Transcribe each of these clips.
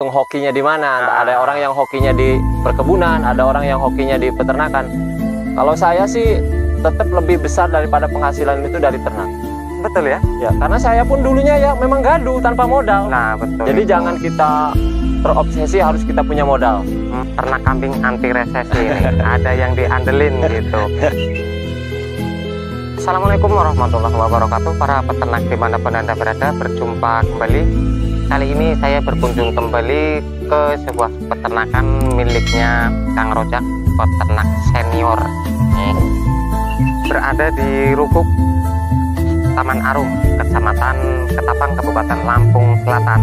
hokinya di mana. Ada orang yang hokinya di perkebunan, ada orang yang hokinya di peternakan. Kalau saya sih tetap lebih besar daripada penghasilan itu dari ternak. Betul ya? Ya, karena saya pun dulunya ya memang gaduh tanpa modal. Nah, betul. Jadi jangan kita terobsesi harus kita punya modal. Ternak kambing anti resesi ini. Ada yang diandelin gitu. Assalamualaikum warahmatullahi wabarakatuh. Para peternak dimanapun Anda berada, berjumpa kembali. Kali ini saya berkunjung kembali ke sebuah peternakan miliknya Kang Rojak, peternak senior. Berada di Rukuk, Taman Arum, Kecamatan Ketapang, Kabupaten Lampung Selatan.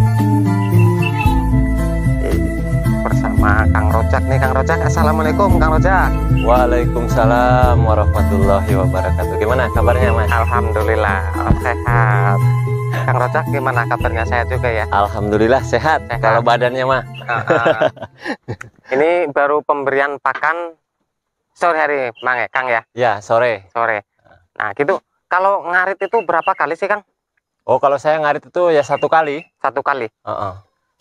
Bersama Kang Rojak nih, Kang Rojak. Assalamualaikum Kang Rojak. Waalaikumsalam warahmatullahi wabarakatuh. Gimana kabarnya, Mas? Alhamdulillah sehat. Kang Rojak gimana kabarnya? Saya juga ya. Alhamdulillah sehat. Kalau badannya mah. Ini baru pemberian pakan sore hari, Kang ya? Ya, sore. Sore. Nah gitu. Kalau ngarit itu berapa kali sih, Kang? Oh, kalau saya ngarit itu ya 1 kali. 1 kali.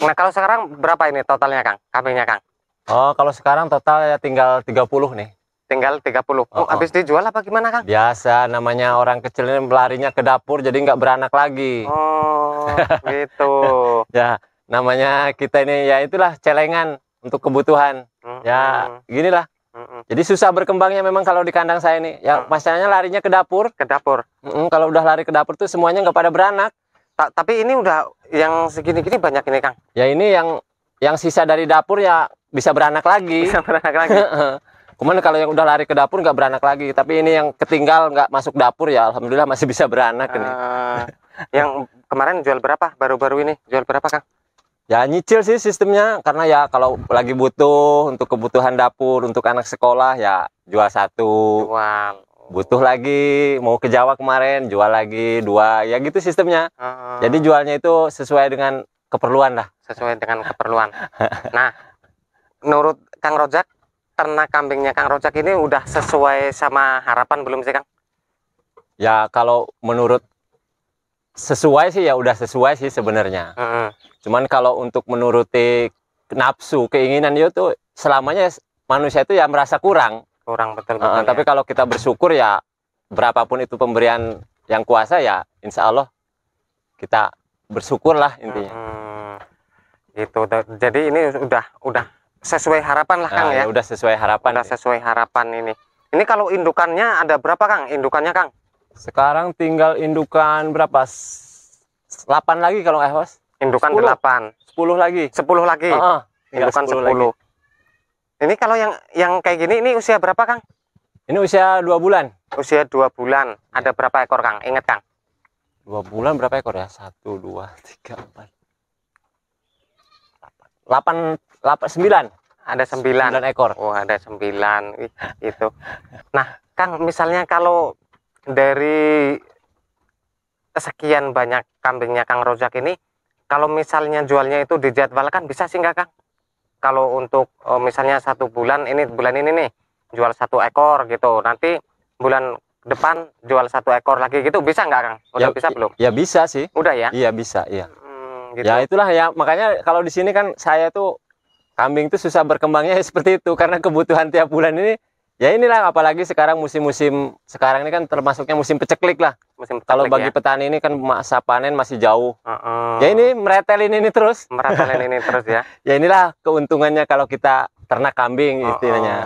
Nah kalau sekarang berapa ini totalnya, Kang? Kambingnya, Kang? Oh, kalau sekarang total ya tinggal 30 nih. Tinggal 30. Oh, habis dijual apa gimana, Kang? Biasa, namanya orang kecil ini larinya ke dapur jadi nggak beranak lagi. Oh, gitu. Ya, namanya kita ini ya itulah celengan untuk kebutuhan. Ya, ginilah. Jadi susah berkembangnya memang kalau di kandang saya ini. Ya, masalahnya larinya ke dapur. Ke dapur. Kalau udah lari ke dapur tuh semuanya nggak pada beranak. Tapi ini udah yang segini-gini banyak ini, Kang. Ya ini yang sisa dari dapur ya bisa beranak lagi. Bisa beranak lagi. Cuman kalau yang udah lari ke dapur nggak beranak lagi. Tapi ini yang ketinggal nggak masuk dapur ya alhamdulillah masih bisa beranak ini. Yang kemarin jual berapa? Baru-baru ini jual berapa, Kang? Ya nyicil sih sistemnya. Karena ya kalau lagi butuh untuk kebutuhan dapur, untuk anak sekolah ya jual 1. Jual. Butuh lagi, mau ke Jawa kemarin jual lagi 2. Ya gitu sistemnya. Jadi jualnya itu sesuai dengan keperluan lah. Sesuai dengan keperluan. Nah, menurut Kang Rojak, ternak kambingnya Kang Rojak ini udah sesuai sama harapan belum sih, Kang? Ya kalau menurut sesuai sih ya udah sesuai sih sebenarnya. Cuman kalau untuk menuruti nafsu, keinginan itu selamanya manusia itu ya merasa kurang. Kurang betul. Tapi ya. kalau kita bersyukur ya berapapun itu pemberian yang kuasa ya insya Allah kita bersyukurlah intinya. Gitu. Jadi ini udah sesuai harapan lah, Kang ya. Udah sesuai harapan. Udah sesuai harapan ini. Ini kalau indukannya ada berapa, Kang? Indukannya, Kang? Sekarang tinggal indukan berapa? 8 lagi kalau nggak Mas. Indukan 10. 8. 10 lagi. 10 lagi. Indukan 10. Lagi. Ini kalau yang kayak gini ini usia berapa, Kang? Ini usia 2 bulan. Usia 2 bulan. Ada berapa ekor, Kang? Ingat, Kang? 2 bulan berapa ekor ya? 1, 2, 3, 4. 8, 9. Ada 9 ekor. Oh, ada 9. Itu. Nah, Kang, misalnya kalau dari sekian banyak kambingnya Kang Rojak ini, kalau misalnya jualnya itu dijadwalkan bisa sih nggak, Kang? Kalau untuk misalnya 1 bulan ini nih jual 1 ekor gitu, nanti bulan depan jual 1 ekor lagi gitu, bisa nggak, Kang? Udah bisa belum? Ya bisa sih. Udah ya? Iya bisa, iya. Gitu. Ya itulah ya, makanya kalau di sini kan saya tuh kambing tuh susah berkembangnya seperti itu karena kebutuhan tiap bulan ini. Ya inilah, apalagi sekarang musim-musim sekarang ini kan termasuknya musim peceklik lah. Kalau bagi petani ini kan masa panen masih jauh. Ya ini meretelin ini terus. Meretelin ini terus ya. Ya inilah keuntungannya kalau kita ternak kambing istilahnya.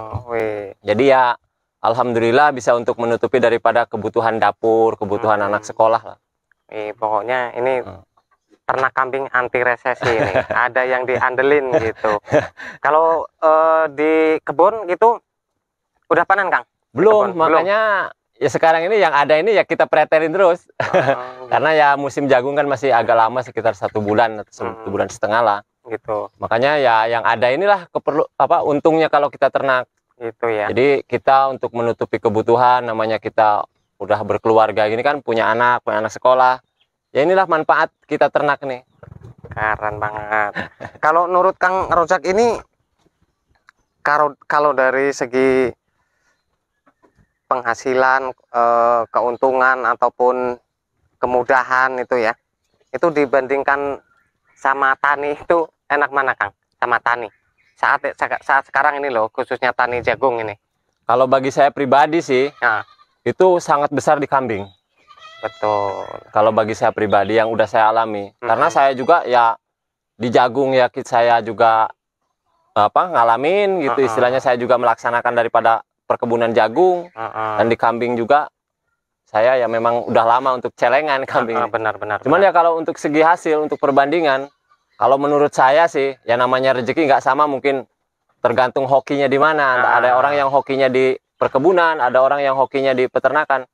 Jadi ya alhamdulillah bisa untuk menutupi daripada kebutuhan dapur, kebutuhan anak sekolah lah. Pokoknya ini ternak kambing anti resesi ini. Ada yang diandelin gitu. Kalau di kebun gitu udah panen, Kang? Belum, makanya ya sekarang ini yang ada ini ya kita pretelin terus. Karena ya musim jagung kan masih agak lama, sekitar 1 bulan atau 1,5 bulan lah. Gitu. Makanya ya yang ada inilah untungnya kalau kita ternak. Gitu ya. Jadi kita untuk menutupi kebutuhan, namanya kita udah berkeluarga gini kan, punya anak sekolah. Ya inilah manfaat kita ternak nih. Keren banget. Kalau menurut Kang Rojak ini, kalau dari segi penghasilan, keuntungan ataupun kemudahan itu ya, itu dibandingkan sama tani itu enak mana Kang sama tani? Saat sekarang ini loh, khususnya tani jagung ini. Kalau bagi saya pribadi sih, Nah, itu sangat besar di kambing. betul. Kalau bagi saya pribadi yang udah saya alami, karena saya juga ya di jagung ya saya juga ngalamin gitu, istilahnya saya juga melaksanakan daripada perkebunan jagung, dan di kambing juga saya ya memang udah lama untuk celengan kambing. Benar-benar. Cuman ya kalau untuk segi hasil, untuk perbandingan, kalau menurut saya sih ya namanya rezeki nggak sama, mungkin tergantung hokinya di mana. Ada orang yang hokinya di perkebunan, ada orang yang hokinya di peternakan.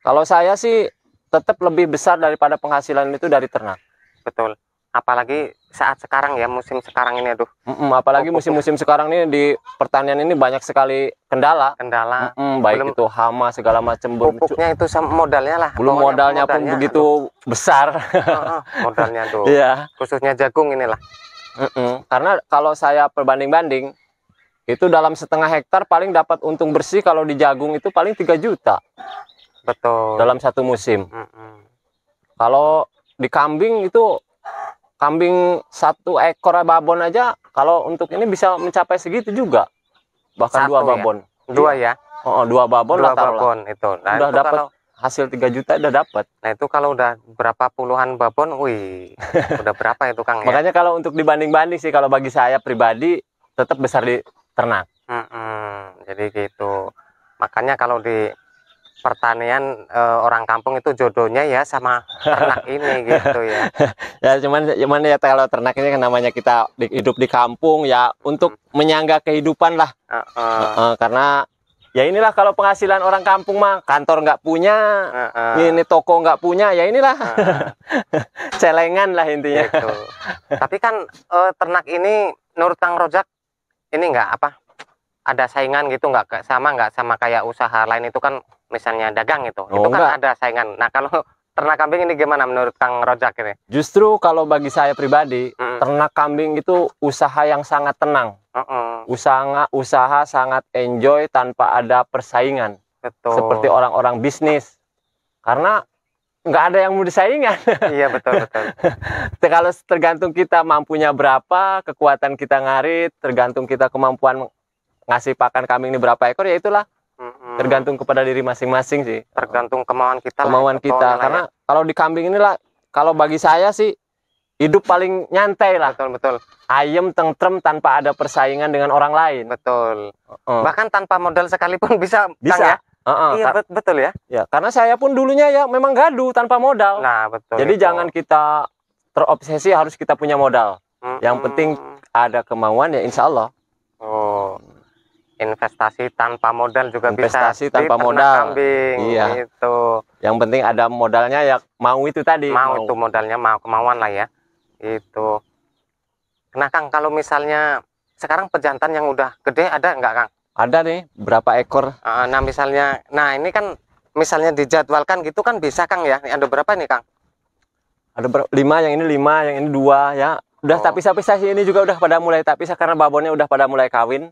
Kalau saya sih tetap lebih besar daripada penghasilan itu dari ternak. Betul. Apalagi saat sekarang ya, musim sekarang ini, aduh. Apalagi musim-musim sekarang ini di pertanian ini banyak sekali kendala. Baik Belum, itu hama segala macam. pupuknya itu sama modalnya lah. Belum modalnya pun begitu besar. Modalnya tuh. Iya. Khususnya jagung inilah. Karena kalau saya perbanding-banding, itu dalam setengah hektar paling dapat untung bersih kalau di jagung itu paling 3 juta. Betul. Dalam satu musim. Kalau di kambing itu, kambing 1 ekor babon aja kalau untuk ini bisa mencapai segitu juga, bahkan 2 babon. Ya? 2 babon 2 lah babon itu. Nah, udah itu dapat hasil 3 juta udah dapat. Nah itu kalau udah berapa puluhan babon, wih, udah berapa itu Kang? Makanya kalau untuk dibanding-banding sih, kalau bagi saya pribadi tetap besar di ternak. Jadi gitu. Makanya kalau di pertanian orang kampung itu jodohnya ya sama ternak ini gitu ya. Ya cuman ya kalau ternak ini kan namanya kita hidup di kampung ya untuk menyangga kehidupan lah. Karena ya inilah kalau penghasilan orang kampung mah, kantor nggak punya, ini toko nggak punya, ya inilah celengan lah intinya. Gitu. Tapi kan ternak ini menurut Kang Rojak ini nggak ada saingan gitu, nggak sama kayak usaha lain itu kan, misalnya dagang itu kan enggak ada saingan. Nah kalau ternak kambing ini gimana menurut Kang Rojak ini? Justru kalau bagi saya pribadi, ternak kambing itu usaha yang sangat tenang. Usaha sangat enjoy tanpa ada persaingan. Betul. Seperti orang-orang bisnis. Karena nggak ada yang mau disaingan. Iya betul. Kalau tergantung kita mampunya berapa, kekuatan kita ngarit, tergantung kita kemampuan ngasih pakan kambing ini berapa ekor, ya itulah. Tergantung kepada diri masing-masing sih. Tergantung kemauan kita. Karena kalau di kambing inilah, kalau bagi saya sih hidup paling nyantai lah. Betul. Ayem, tentrem, tanpa ada persaingan dengan orang lain. Betul. Bahkan tanpa modal sekalipun bisa. Bisa. Kang, ya? Iya betul ya. Ya, karena saya pun dulunya ya memang gaduh tanpa modal. Nah betul. Jadi jangan kita terobsesi harus kita punya modal. Yang penting ada kemauan ya insya Allah. Investasi tanpa modal juga investasi bisa. Tanpa modal. Kambing, iya. Itu. Yang penting ada modalnya ya, mau itu tadi. Mau itu modalnya, mau kemauan lah ya. Itu. Nah Kang, kalau misalnya sekarang pejantan yang udah gede ada nggak Kang? Ada nih, berapa ekor? Nah misalnya, ini kan misalnya dijadwalkan gitu kan bisa Kang ya? Ada berapa nih Kang? Ada 5, yang ini 5, yang ini 2 ya. Udah tak pisah-pisah sih, ini juga udah pada mulai tak pisah karena babonnya udah pada mulai kawin.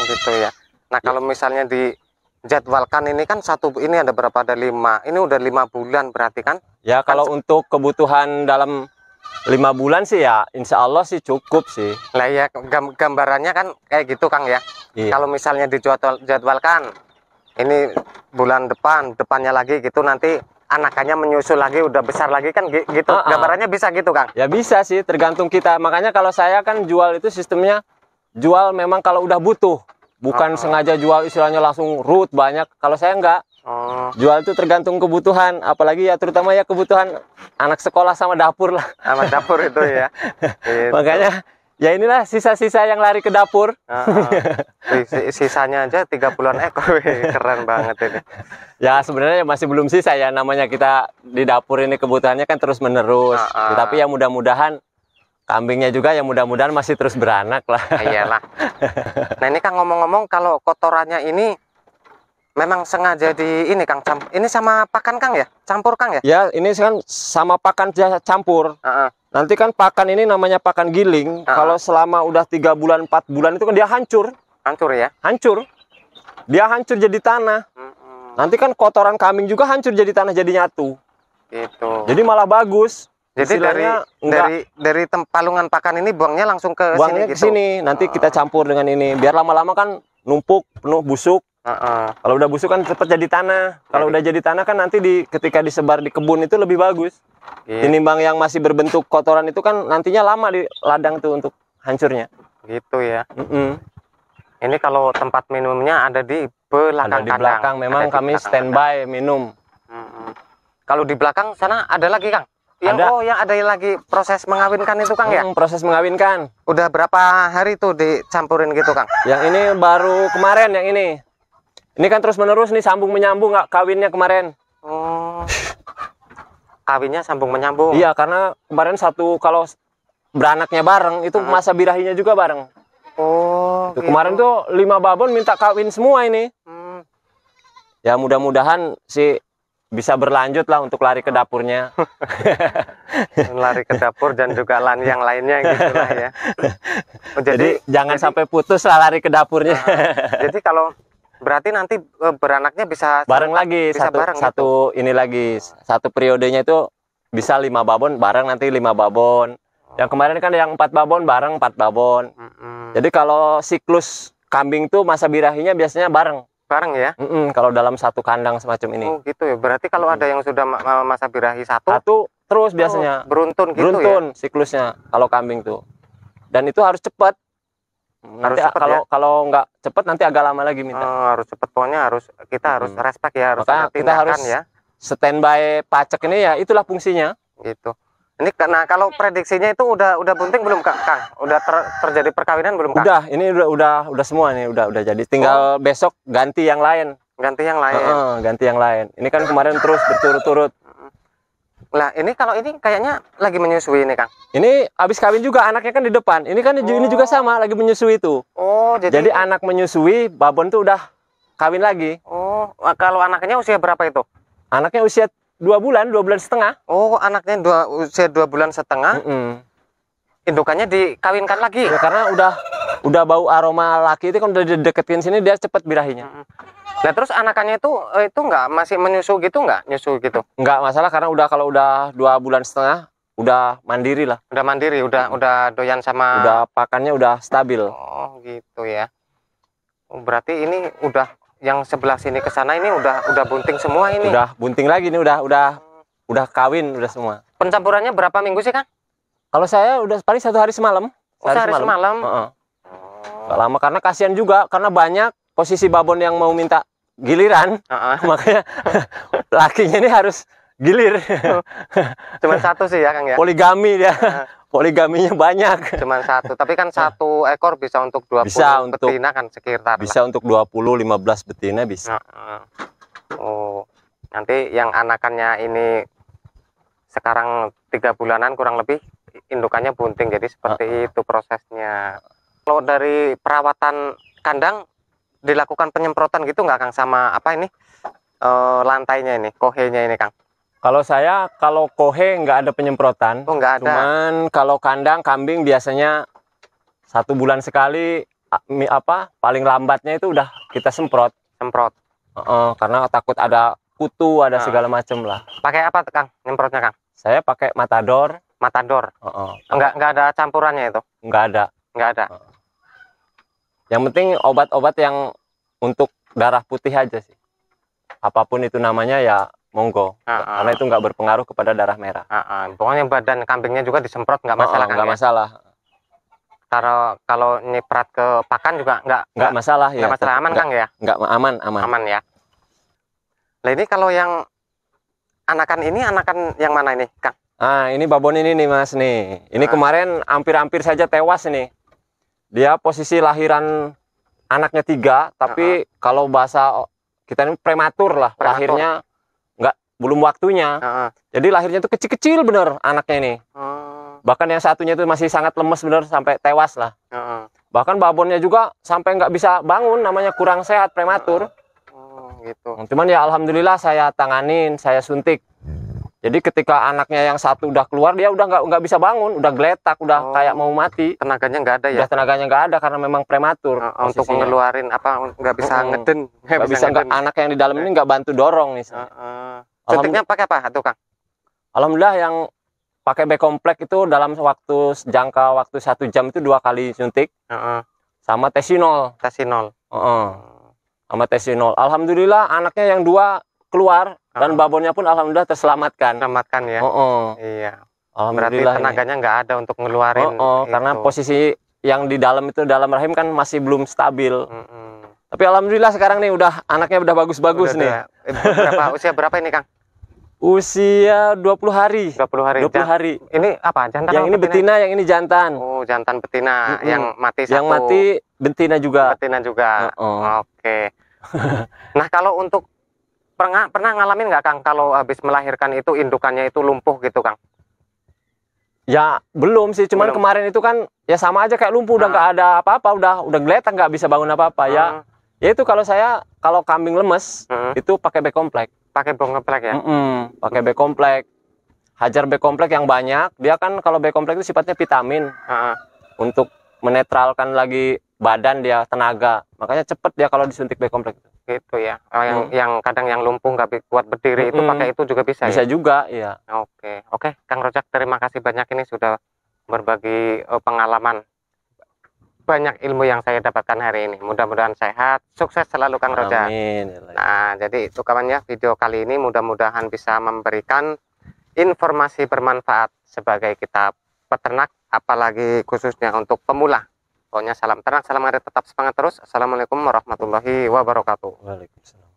Gitu ya. Nah kalau misalnya dijadwalkan ini kan ini ada berapa? Ada 5. Ini udah 5 bulan berarti kan? Ya kalau untuk kebutuhan dalam 5 bulan sih ya insya Allah sih cukup sih. Lah ya gambarannya kan kayak gitu Kang ya. Iya. Kalau misalnya dijadwalkan ini bulan depannya lagi gitu, nanti anakannya menyusul lagi udah besar lagi kan gitu. Gambarannya bisa gitu Kang? Ya bisa sih, tergantung kita. Makanya kalau saya kan jual itu sistemnya jual memang kalau udah butuh. Bukan sengaja jual istilahnya langsung root banyak. Kalau saya enggak. Jual itu tergantung kebutuhan. Apalagi ya terutama ya kebutuhan anak sekolah sama dapur lah. Sama dapur itu ya. Gitu. Makanya ya inilah sisa-sisa yang lari ke dapur. Sisanya aja 30-an ekor. Keren banget ini. Ya sebenarnya masih belum sisa ya. Namanya kita di dapur ini kebutuhannya kan terus menerus. Tapi ya mudah-mudahan kambingnya juga yang mudah-mudahan masih terus beranak lah. Iyalah. Nah ini Kang, ngomong-ngomong, kalau kotorannya ini memang sengaja ini Kang, ini sama pakan Kang ya? Campur Kang ya? Ya ini kan sama pakan campur. Nanti kan pakan ini namanya pakan giling. Kalau selama udah 3 bulan 4 bulan itu kan dia hancur. Hancur ya? Hancur. Dia hancur jadi tanah. Nanti kan kotoran kambing juga hancur jadi tanah, jadi nyatu. Gitu. Jadi malah bagus. Jadi Istilahnya dari palungan pakan ini buangnya langsung ke buangnya sini ke gitu. sini, nanti kita campur dengan ini. Biar lama-lama kan numpuk, penuh, busuk. Kalau udah busuk kan cepat jadi tanah. Kalau udah jadi tanah kan nanti ketika disebar di kebun itu lebih bagus. Tinimbang yang masih berbentuk kotoran itu kan nantinya lama di ladang tuh untuk hancurnya. Gitu ya. Ini kalau tempat minumnya ada di belakang Ada di belakang, memang kami standby minum. Kalau di belakang sana ada lagi, Kang? Ada. Oh, yang ada lagi proses mengawinkan itu, Kang, ya? Proses mengawinkan. Udah berapa hari tuh dicampurin gitu, Kang? Yang ini baru kemarin yang ini. Ini kan terus menerus nih sambung menyambung, nggak kawinnya kemarin. Oh. Kawinnya sambung menyambung. Iya, karena kemarin kalau beranaknya bareng itu masa birahinya juga bareng. Oh. Tuh, gitu. Kemarin tuh 5 babon minta kawin semua ini. Ya mudah-mudahan sih bisa berlanjut lah untuk lari ke dapurnya. Lari ke dapur dan juga yang lainnya gitu lah ya. Jadi jangan sampai putus lah lari ke dapurnya. Jadi kalau berarti nanti beranaknya bisa bareng lagi, satu ini lagi, satu periodenya itu bisa 5 babon bareng, nanti 5 babon. Yang kemarin kan yang 4 babon bareng 4 babon. Jadi kalau siklus kambing tuh masa birahinya biasanya bareng ya. Kalau dalam satu kandang semacam ini. Oh gitu ya. Berarti kalau ada yang sudah masa birahi satu terus biasanya beruntun gitu ya siklusnya kalau kambing tuh. Dan itu harus cepat. Nanti kalau nggak cepat nanti agak lama lagi minta. Harus cepat, pokoknya kita harus respect ya, harus ada tindakan, kita harus ya. Standby pacek ini ya, itulah fungsinya. Gitu. Ini karena kalau prediksinya itu udah bunting belum, Kang? Udah terjadi perkawinan belum, Kang? Udah, ini udah semua nih, udah jadi. Tinggal besok ganti yang lain. Ganti yang lain. Ganti yang lain. Ini kan kemarin terus berturut-turut. Lah, ini kalau ini kayaknya lagi menyusui nih, Kang. Ini habis kawin juga, anaknya kan di depan. Ini kan ini juga sama, lagi menyusui tuh. Oh, jadi anak menyusui, babon tuh udah kawin lagi. Oh, kalau anaknya usia berapa itu? Anaknya usia 2 bulan setengah. Oh, anaknya usia 2 bulan setengah. Indukannya dikawinkan lagi. Ya, karena udah bau aroma laki itu kan udah dideketin sini, dia cepet birahinya. Nah, terus anakannya itu nggak masih menyusu gitu, nggak nyusu gitu? Nggak masalah, karena kalau udah 2 bulan setengah udah mandiri lah. Udah mandiri, udah doyan sama. Udah pakannya udah stabil. Oh gitu ya. Berarti ini udah yang sebelah sini ke sana ini udah bunting semua ini. Udah bunting lagi nih, udah kawin udah semua. Pencampurannya berapa minggu sih, Kang? Kalau saya udah paling 1 hari semalam. Sehari semalam. Gak lama, karena kasihan juga, karena banyak posisi babon yang mau minta giliran. Makanya lakinya ini harus gilir. Cuman 1 sih ya, Kang ya. Poligami dia. Poligaminya banyak. Cuman 1, tapi kan 1 ekor bisa untuk 20 betina kan sekitar. Bisa untuk 20-15 betina bisa. Oh, nanti yang anakannya ini sekarang 3 bulanan kurang lebih, indukannya bunting, jadi seperti itu prosesnya. Kalau dari perawatan kandang dilakukan penyemprotan gitu nggak, Kang, sama apa ini lantainya ini, kohenya ini, Kang? Kalau kohe nggak ada penyemprotan. Oh, nggak ada. Cuman kalau kandang kambing biasanya 1 bulan sekali, paling lambatnya itu udah kita semprot. Karena takut ada kutu, ada segala macam lah. Pakai apa, Kang, nyemprotnya, Kang? Saya pakai Matador. Nggak ada campurannya itu? Nggak ada. Yang penting obat-obat yang untuk darah putih aja sih. Apapun itu namanya ya monggo. Karena itu nggak berpengaruh kepada darah merah. Pokoknya badan kambingnya juga disemprot nggak masalah, Kang? Nggak masalah. Kalau nyiprat ke pakan juga nggak masalah ya. Nggak masalah, aman, Kang ya? Nggak, aman. Aman ya. Nah, ini kalau yang anakan yang mana ini, Kang? Ini babon ini nih, Mas nih. Ini kemarin hampir-hampir saja tewas nih. Dia posisi lahiran anaknya 3, tapi kalau bahasa kita ini prematur lah. Lahirnya belum waktunya. Jadi lahirnya itu kecil-kecil bener anaknya ini. Bahkan yang satunya itu masih sangat lemes bener, sampai tewas lah. Bahkan babonnya juga sampai nggak bisa bangun, namanya kurang sehat, prematur. Gitu. Cuman ya alhamdulillah saya tanganin, saya suntik. Jadi ketika anaknya yang 1 udah keluar, dia udah nggak bisa bangun, udah geletak, udah kayak mau mati. Tenaganya nggak ada ya? Udah tenaganya nggak ada karena memang prematur. Untuk mengeluarin nggak bisa ngeden. Anak yang di dalam ini nggak bantu dorong nih. Suntiknya pakai apa tuh, Kang? Alhamdulillah yang pakai B kompleks itu dalam jangka waktu 1 jam itu 2 kali suntik, sama Tesinol. Tesinol. Sama Tesinol. Alhamdulillah anaknya yang 2 keluar dan babonnya pun alhamdulillah terselamatkan. Selamatkan ya. Iya. Berarti Alhamdulillah tenaganya nggak ada untuk ngeluarin. karena posisi yang di dalam itu dalam rahim kan masih belum stabil. Tapi alhamdulillah sekarang nih anaknya udah bagus-bagus nih. Usia berapa ini, Kang? Usia 20 hari. 20 hari. 20 hari. Ini apa? Jantan Yang apa ini betina, yang ini jantan. Oh, jantan betina. Yang mati Yang satu. mati betina juga. Betina juga. Oke. Nah, kalau untuk pernah ngalamin nggak, Kang, kalau habis melahirkan itu indukannya itu lumpuh gitu, Kang? Ya belum sih, cuman kemarin itu kan ya sama aja kayak lumpuh, udah nggak ada apa-apa, udah geletak, nggak bisa bangun apa-apa. Ya itu kalau kambing lemes itu pakai B kompleks. Pakai B kompleks ya? Pakai B kompleks. Hajar B kompleks yang banyak. Dia kan kalau B kompleks itu sifatnya vitamin. Untuk menetralkan lagi badan dia, tenaga. Makanya cepet dia kalau disuntik B kompleks. Gitu ya. Yang kadang yang lumpuh nggak kuat berdiri itu pakai itu juga bisa. Bisa ya? juga, iya. Oke, Kang Rojak, terima kasih banyak ini sudah berbagi pengalaman. Banyak ilmu yang saya dapatkan hari ini. Mudah-mudahan sehat, sukses selalu, Kang Rojak. Amin. Nah, jadi itu kawannya, video kali ini mudah-mudahan bisa memberikan informasi bermanfaat sebagai kita peternak, apalagi khususnya untuk pemula. Pokoknya salam ternak, salam ngarit, tetap semangat terus. Assalamualaikum warahmatullahi wabarakatuh. Waalaikumsalam.